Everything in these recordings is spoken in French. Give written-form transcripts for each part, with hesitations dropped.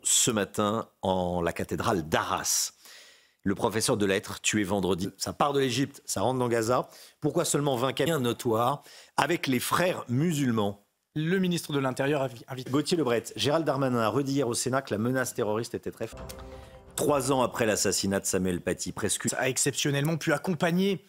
ce matin en la cathédrale d'Arras. Le professeur de lettres tué vendredi. Ça part de l'Égypte, ça rentre dans Gaza. Pourquoi seulement 20 cas notoires avec les frères musulmans? Le ministre de l'Intérieur invite Gauthier Lebret. Gérald Darmanin a redit hier au Sénat que la menace terroriste était très forte. 3 ans après l'assassinat de Samuel Paty, presque... a exceptionnellement pu accompagner.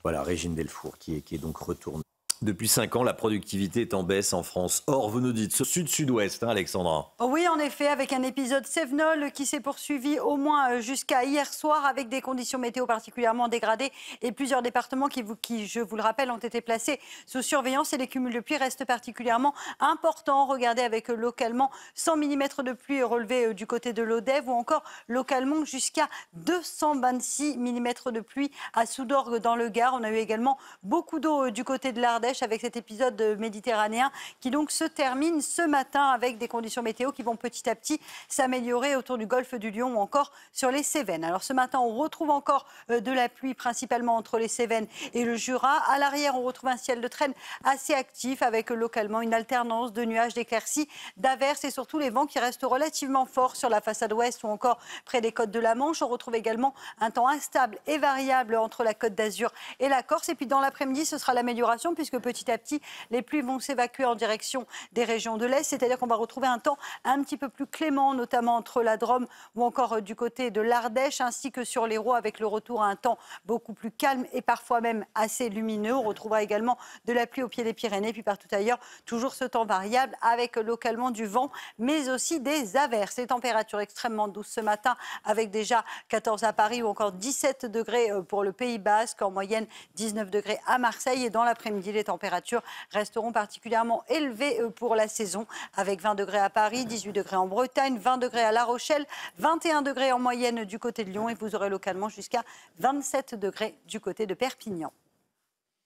Voilà, Régine Delfour qui est donc retournée. Depuis 5 ans, la productivité est en baisse en France. Or, vous nous dites, sud-sud-ouest, hein, Alexandra. Oui, en effet, avec un épisode Cévenol qui s'est poursuivi au moins jusqu'à hier soir, avec des conditions météo particulièrement dégradées et plusieurs départements qui, je vous le rappelle, ont été placés sous surveillance et les cumuls de pluie restent particulièrement importants. Regardez avec localement 100 mm de pluie relevés du côté de l'Odève ou encore localement jusqu'à 226 mm de pluie à Soudorgues dans le Gard. On a eu également beaucoup d'eau du côté de l'Ardèche avec cet épisode méditerranéen qui donc se termine ce matin avec des conditions météo qui vont petit à petit s'améliorer autour du golfe du Lion ou encore sur les Cévennes. Alors ce matin, on retrouve encore de la pluie principalement entre les Cévennes et le Jura. À l'arrière, on retrouve un ciel de traîne assez actif avec localement une alternance de nuages, d'éclaircies, d'averses et surtout les vents qui restent relativement forts sur la façade ouest ou encore près des côtes de la Manche. On retrouve également un temps instable et variable entre la Côte d'Azur et la Corse. Et puis dans l'après-midi, ce sera l'amélioration puisque petit à petit, les pluies vont s'évacuer en direction des régions de l'Est, c'est-à-dire qu'on va retrouver un temps un petit peu plus clément, notamment entre la Drôme ou encore du côté de l'Ardèche, ainsi que sur l'Hérault, avec le retour à un temps beaucoup plus calme et parfois même assez lumineux. On retrouvera également de la pluie au pied des Pyrénées, puis partout ailleurs, toujours ce temps variable, avec localement du vent, mais aussi des averses. Les températures extrêmement douces ce matin, avec déjà 14 à Paris ou encore 17 degrés pour le Pays Basque, en moyenne 19 degrés à Marseille, et dans l'après-midi, les températures resteront particulièrement élevées pour la saison, avec 20 degrés à Paris, 18 degrés en Bretagne, 20 degrés à La Rochelle, 21 degrés en moyenne du côté de Lyon et vous aurez localement jusqu'à 27 degrés du côté de Perpignan.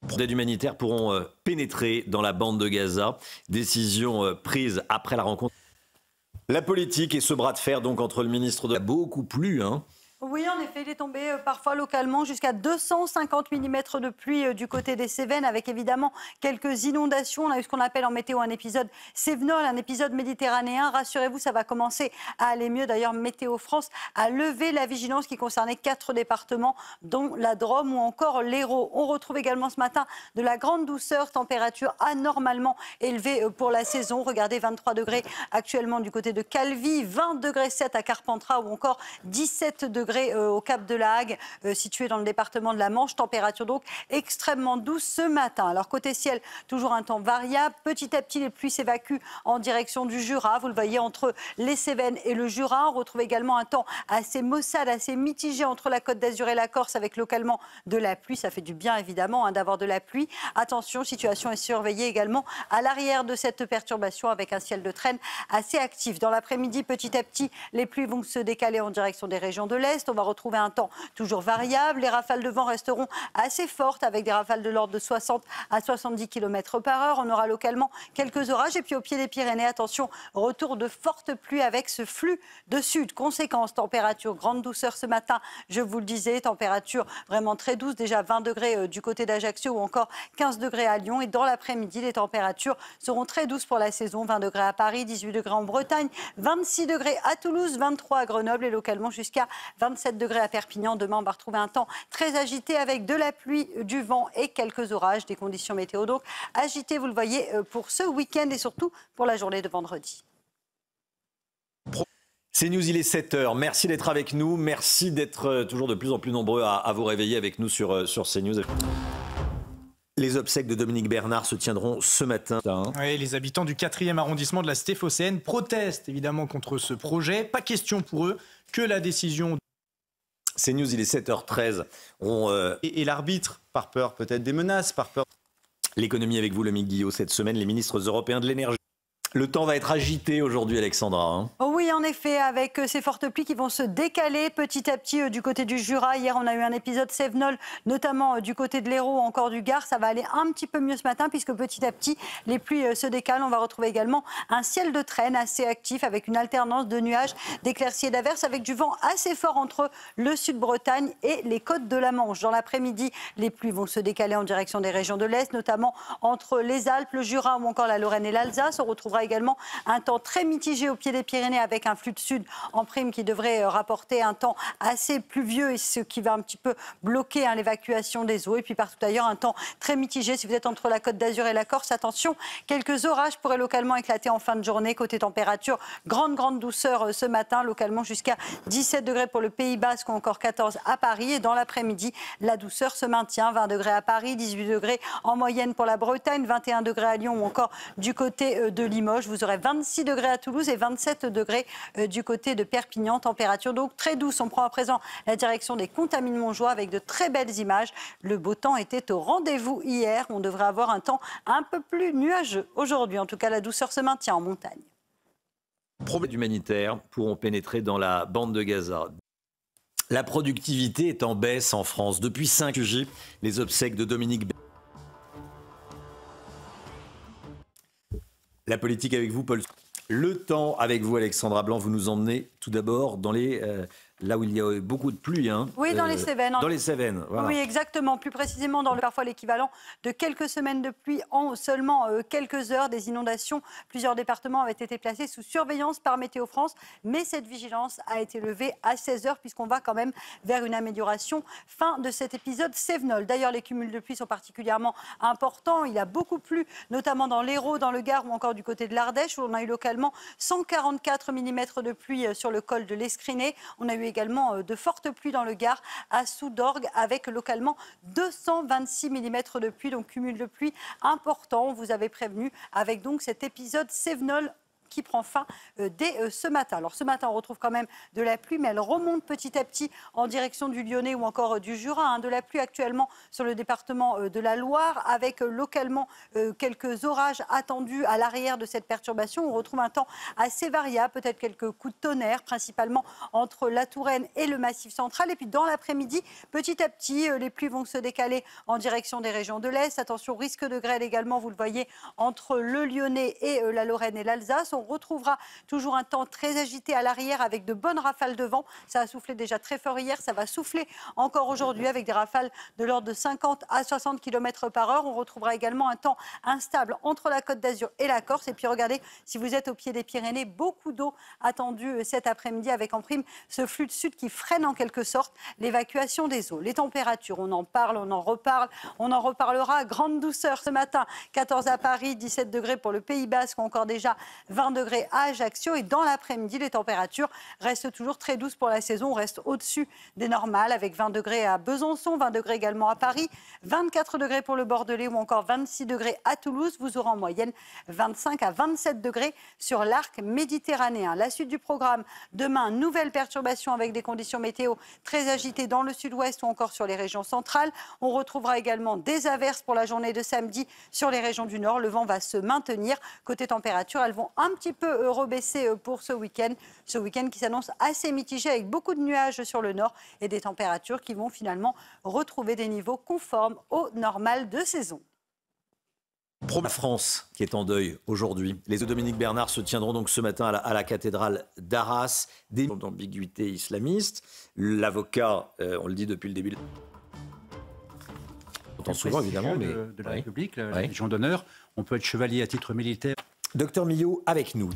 Les aides humanitaires pourront pénétrer dans la bande de Gaza. Décision prise après la rencontre. La politique et ce bras de fer donc entre le ministre de... beaucoup plu, hein. Oui, en effet, il est tombé parfois localement jusqu'à 250 mm de pluie du côté des Cévennes, avec évidemment quelques inondations. On a eu ce qu'on appelle en météo un épisode Cévenol, un épisode méditerranéen. Rassurez-vous, ça va commencer à aller mieux. D'ailleurs, Météo France a levé la vigilance qui concernait 4 départements, dont la Drôme ou encore l'Hérault. On retrouve également ce matin de la grande douceur, température anormalement élevée pour la saison. Regardez, 23 degrés actuellement du côté de Calvi, 20 degrés 7 à Carpentras ou encore 17 degrés au Cap de la Hague, situé dans le département de la Manche. Température donc extrêmement douce ce matin. Alors côté ciel, toujours un temps variable. Petit à petit, les pluies s'évacuent en direction du Jura. Vous le voyez, entre les Cévennes et le Jura. On retrouve également un temps assez maussade, assez mitigé entre la Côte d'Azur et la Corse, avec localement de la pluie. Ça fait du bien évidemment d'avoir de la pluie. Attention, situation est surveillée également à l'arrière de cette perturbation, avec un ciel de traîne assez actif. Dans l'après-midi, petit à petit, les pluies vont se décaler en direction des régions de l'Est. On va retrouver un temps toujours variable. Les rafales de vent resteront assez fortes, avec des rafales de l'ordre de 60 à 70 km/h. On aura localement quelques orages. Et puis au pied des Pyrénées, attention, retour de fortes pluies avec ce flux de sud. Conséquence, température grande douceur ce matin, je vous le disais, température vraiment très douce, déjà 20 degrés du côté d'Ajaccio ou encore 15 degrés à Lyon. Et dans l'après-midi, les températures seront très douces pour la saison. 20 degrés à Paris, 18 degrés en Bretagne, 26 degrés à Toulouse, 23 à Grenoble et localement jusqu'à 27 degrés à Perpignan. Demain, on va retrouver un temps très agité avec de la pluie, du vent et quelques orages. Des conditions météo donc agitées, vous le voyez, pour ce week-end et surtout pour la journée de vendredi. C'est News, il est 7h. Merci d'être avec nous. Merci d'être toujours de plus en plus nombreux à vous réveiller avec nous sur CNews. Les obsèques de Dominique Bernard se tiendront ce matin. Oui, les habitants du 4e arrondissement de la cité phocéenne protestent évidemment contre ce projet. Pas question pour eux que la décision... CNews, il est 7h13. Et l'arbitre, par peur peut-être des menaces, par peur... L'économie avec vous, Lomique Guillot. Cette semaine, les ministres européens de l'énergie. Le temps va être agité aujourd'hui, Alexandra. Hein. Oui, en effet, avec ces fortes pluies qui vont se décaler petit à petit du côté du Jura. Hier, on a eu un épisode Cévenol, notamment du côté de l'Hérault, encore du Gard. Ça va aller un petit peu mieux ce matin, puisque petit à petit, les pluies se décalent. On va retrouver également un ciel de traîne assez actif, avec une alternance de nuages, d'éclaircies et d'averses, avec du vent assez fort entre le sud-Bretagne et les côtes de la Manche. Dans l'après-midi, les pluies vont se décaler en direction des régions de l'Est, notamment entre les Alpes, le Jura ou encore la Lorraine et l'Alsace. On retrouvera retrouvera également un temps très mitigé au pied des Pyrénées avec un flux de sud en prime qui devrait rapporter un temps assez pluvieux et ce qui va un petit peu bloquer l'évacuation des eaux. Et puis partout ailleurs, un temps très mitigé. Si vous êtes entre la Côte d'Azur et la Corse, attention, quelques orages pourraient localement éclater en fin de journée. Côté température, grande douceur ce matin, localement jusqu'à 17 degrés pour le Pays Basque ou encore 14 à Paris. Et dans l'après-midi, la douceur se maintient. 20 degrés à Paris, 18 degrés en moyenne pour la Bretagne, 21 degrés à Lyon ou encore du côté de Limoges. Vous aurez 26 degrés à Toulouse et 27 degrés du côté de Perpignan. Température donc très douce. On prend à présent la direction des Contamines Montjoie avec de très belles images. Le beau temps était au rendez-vous hier. On devrait avoir un temps un peu plus nuageux aujourd'hui. En tout cas, la douceur se maintient en montagne. Problèmes humanitaires pourront pénétrer dans la bande de Gaza. La productivité est en baisse en France. Depuis 5 juillet, les obsèques de Dominique Bernard. La politique avec vous, Paul. Le temps avec vous, Alexandra Blanc. Vous nous emmenez tout d'abord dans les... là où il y a beaucoup de pluie. Oui, dans les Cévennes. Dans les Cévennes, voilà. Oui, exactement. Plus précisément, parfois l'équivalent de quelques semaines de pluie en seulement quelques heures. Des inondations. Plusieurs départements avaient été placés sous surveillance par Météo France. Mais cette vigilance a été levée à 16 heures puisqu'on va quand même vers une amélioration. Fin de cet épisode Cévenol. D'ailleurs, les cumuls de pluie sont particulièrement importants. Il a beaucoup plu, notamment dans l'Hérault, dans le Gard ou encore du côté de l'Ardèche, où on a eu localement 144 mm de pluie sur le col de l'Escriné. On a eu également de fortes pluies dans le Gard à Soudorgues avec localement 226 mm de pluie, donc cumul de pluie important. On vous avait prévenu avec donc cet épisode Cévenol qui prend fin dès ce matin. Alors ce matin, on retrouve quand même de la pluie, mais elle remonte petit à petit en direction du Lyonnais ou encore du Jura. De la pluie actuellement sur le département de la Loire, avec localement quelques orages attendus à l'arrière de cette perturbation. On retrouve un temps assez variable, peut-être quelques coups de tonnerre, principalement entre la Touraine et le Massif central. Et puis dans l'après-midi, petit à petit, les pluies vont se décaler en direction des régions de l'Est. Attention, risque de grêle également, vous le voyez, entre le Lyonnais et la Lorraine et l'Alsace. On retrouvera toujours un temps très agité à l'arrière avec de bonnes rafales de vent. Ça a soufflé déjà très fort hier, ça va souffler encore aujourd'hui avec des rafales de l'ordre de 50 à 60 km par heure. On retrouvera également un temps instable entre la Côte d'Azur et la Corse. Et puis regardez, si vous êtes au pied des Pyrénées, beaucoup d'eau attendue cet après-midi avec en prime ce flux de sud qui freine en quelque sorte l'évacuation des eaux. Les températures, on en parle, on en reparle, on en reparlera. Grande douceur ce matin, 14 à Paris, 17 degrés pour le Pays Basque, encore déjà 20 degrés à Ajaccio. Et dans l'après-midi, les températures restent toujours très douces pour la saison. On reste au-dessus des normales avec 20 degrés à Besançon, 20 degrés également à Paris, 24 degrés pour le Bordelais ou encore 26 degrés à Toulouse. Vous aurez en moyenne 25 à 27 degrés sur l'arc méditerranéen. La suite du programme, demain, nouvelle perturbation avec des conditions météo très agitées dans le sud-ouest ou encore sur les régions centrales. On retrouvera également des averses pour la journée de samedi sur les régions du nord. Le vent va se maintenir. Côté température, elles vont un petit peu rebaisser pour ce week-end. Ce week-end qui s'annonce assez mitigé avec beaucoup de nuages sur le nord et des températures qui vont finalement retrouver des niveaux conformes au normal de saison. La France qui est en deuil aujourd'hui. Les Dominique Bernard se tiendront donc ce matin à la cathédrale d'Arras. Des d'ambiguïté islamiste. L'avocat, on le dit depuis le début. On entend souvent évidemment, mais de la République, la Légion d'honneur. On peut être chevalier à titre militaire. Docteur Millot avec nous.